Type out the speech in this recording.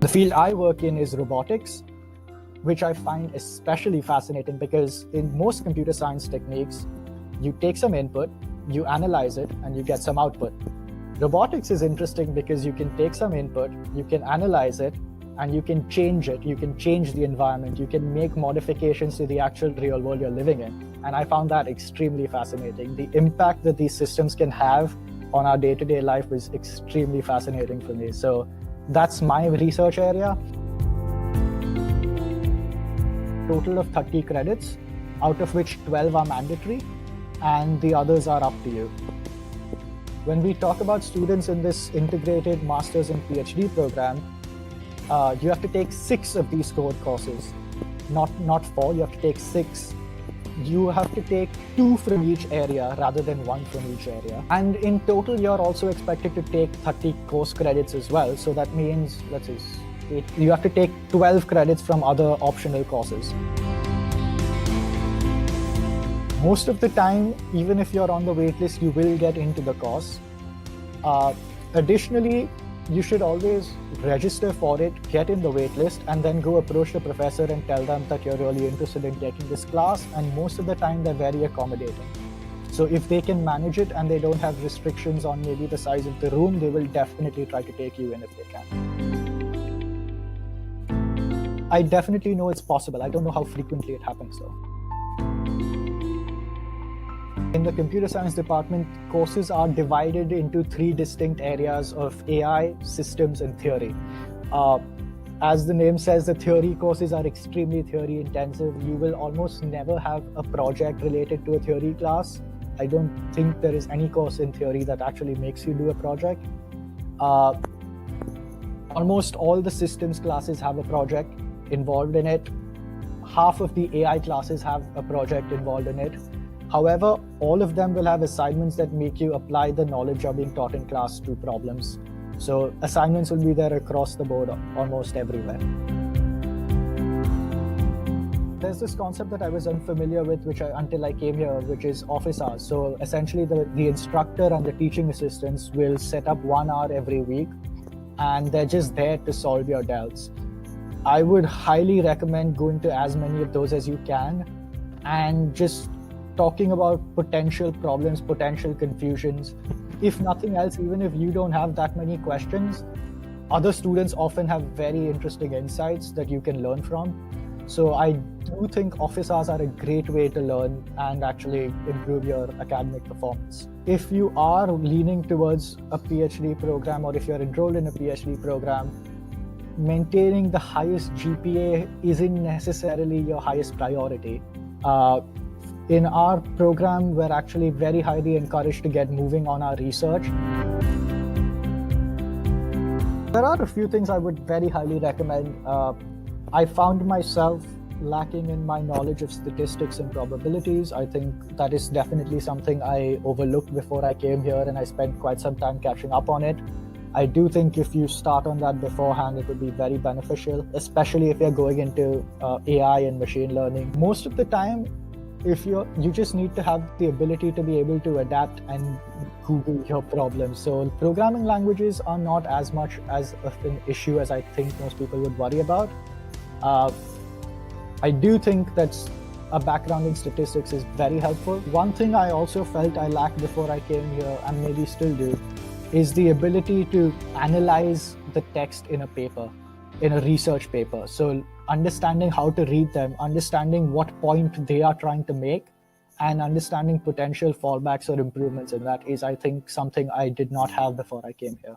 The field I work in is robotics, which I find especially fascinating because in most computer science techniques, you take some input, you analyze it, and you get some output. Robotics is interesting because you can take some input, you can analyze it, and you can change it. You can change the environment. You can make modifications to the actual real world you're living in. And I found that extremely fascinating. The impact that these systems can have on our day-to-day life was extremely fascinating for me. So that's my research area. Total of 30 credits, out of which 12 are mandatory, and the others are up to you. When we talk about students in this integrated master's and PhD program, you have to take 6 of these core courses, not 4, you have to take 6. You have to take 2 from each area rather than 1 from each area. And in total, you're also expected to take 30 course credits as well. So that means, let's say, you have to take 12 credits from other optional courses. Most of the time, even if you're on the waitlist, you will get into the course. Additionally, you should always register for it, get in the waitlist, and then go approach the professor and tell them that you're really interested in taking this class. And most of the time, they're very accommodating. So if they can manage it and they don't have restrictions on maybe the size of the room, they will definitely try to take you in if they can. I definitely know it's possible. I don't know how frequently it happens though. In the computer science department, courses are divided into 3 distinct areas of AI, systems, and theory. As the name says, the theory courses are extremely theory intensive. You will almost never have a project related to a theory class. I don't think there is any course in theory that actually makes you do a project. Almost all the systems classes have a project involved in it. Half of the AI classes have a project involved in it. However, all of them will have assignments that make you apply the knowledge you're being taught in class to problems. So assignments will be there across the board, almost everywhere. There's this concept that I was unfamiliar with until I came here, which is office hours. So essentially the instructor and the teaching assistants will set up 1 hour every week, and they're just there to solve your doubts. I would highly recommend going to as many of those as you can and just talking about potential problems, potential confusions. If nothing else, even if you don't have that many questions, other students often have very interesting insights that you can learn from. So I do think office hours are a great way to learn and actually improve your academic performance. If you are leaning towards a PhD program, or if you're enrolled in a PhD program, maintaining the highest GPA isn't necessarily your highest priority. In our program, we're actually very highly encouraged to get moving on our research. There are a few things I would very highly recommend. I found myself lacking in my knowledge of statistics and probabilities. I think that is definitely something I overlooked before I came here, and I spent quite some time catching up on it. I do think if you start on that beforehand, it would be very beneficial, especially if you're going into AI and machine learning. Most of the time, you just need to have the ability to be able to adapt and Google your problems. So programming languages are not as much as of an issue as I think most people would worry about. I do think that a background in statistics is very helpful. One thing I also felt I lacked before I came here, and maybe still do, is the ability to analyze the text in a paper, in a research paper. So understanding how to read them, understanding what point they are trying to make, and understanding potential fallbacks or improvements in that is, I think, something I did not have before I came here.